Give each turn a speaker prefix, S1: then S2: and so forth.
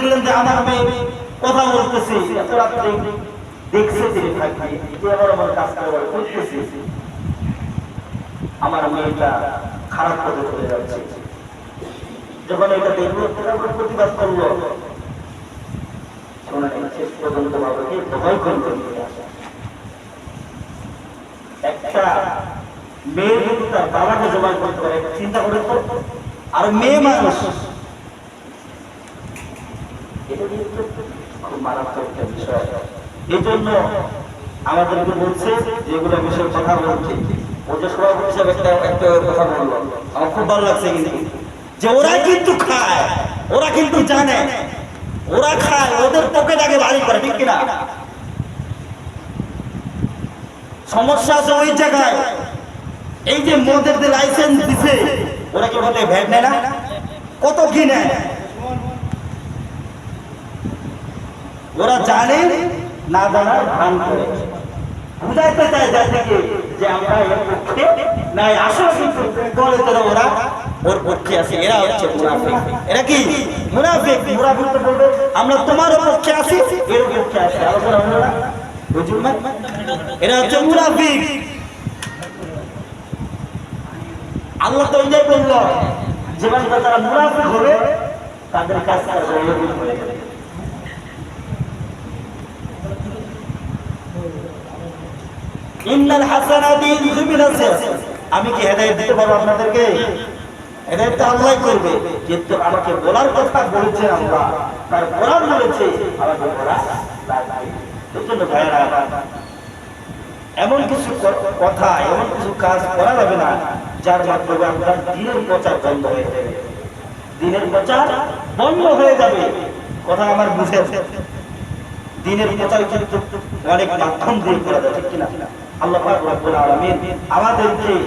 S1: দেখলেন যে আমার মেয়ে কথা বলতেছে, এত রাত্রে দেখছে তিনি থাকি যে আমার কাজ করতেছি, আমার মেয়েটা খারাপ পথে চলে যাচ্ছে। যখন এটা দেখলো প্রতিবাদ করলো, শেষ পর্যন্ত বাবাকে ভয় করতে নিয়ে আসা। একটা মেয়ে যদি তার বাবাকে জবাই করতে পারে, চিন্তা করে তো, আর মেয়ে মানুষ, এটা কিন্তু খুব মারাত্মক একটা বিষয়। এই জন্য আমাদেরকে বলছে যেগুলো বিষয়ে কথা বলছে, ওদের সভাপতি হিসাবে একটা কথা বললো, আমার খুব ভালো লাগছে কিন্তু, যে ওরা কিন্তু খায়, ওরা কিন্তু জানে, ওরা খায়, ওদের পকেট আগে বাড়ি করে, ঠিক কিনা? সমস্যা আছে ওই জায়গায়, এই যে মদের যে লাইসেন্স দিছে, ওরা কি বলে ভ্যাট নেয় না? কত কি নেয়? ওরা জানে না জানার ভান করে বুঝাইতে চায় যাদেরকে যে আমরা এর পক্ষে নাই, আসলে কিন্তু বলে তোরা ওরা ওর পক্ষে আছে, এরা হচ্ছে মুনাফিক। এরা কি মুনাফিক? মুনাফিক তো বলবে আমরা তোমার পক্ষে আছি, এর পক্ষে আছে, আলোচনা হলো না, বুঝুন না? এরা হচ্ছে মুনাফিক। আল্লাহ তো এটাই বললো যে তারা মুনাফিক হবে, তাদের কাজ করে। ইন্নাল হাসানাতি ইউযহিবুল সাইয়্যাত। আমি কি হেদায়েত দিতে পারবো আপনাদেরকে? হেদায়েত তো আল্লাহই করবে, কিন্তু আমাকে বলার কথা বলেছে আল্লাহ, তার কোরআন বলেছে আমাকে বলা লাগবে। এজন্য ভাইরা, এমন কিছু কথা, এমন কিছু কাজ করা যাবে না যার মাধ্যমে আপনার দ্বীনের প্রচার বন্ধ হয়ে যাবে। দ্বীনের প্রচার বন্ধ হয়ে যাবে, কথা আমার বুঝেছে? দ্বীনের প্রচার কিন্তু অনেক মাধ্যম দিয়ে করা যায়, ঠিক কিনা? আল্লাহ পাক রব্বুল আলামিন আমাদেরকে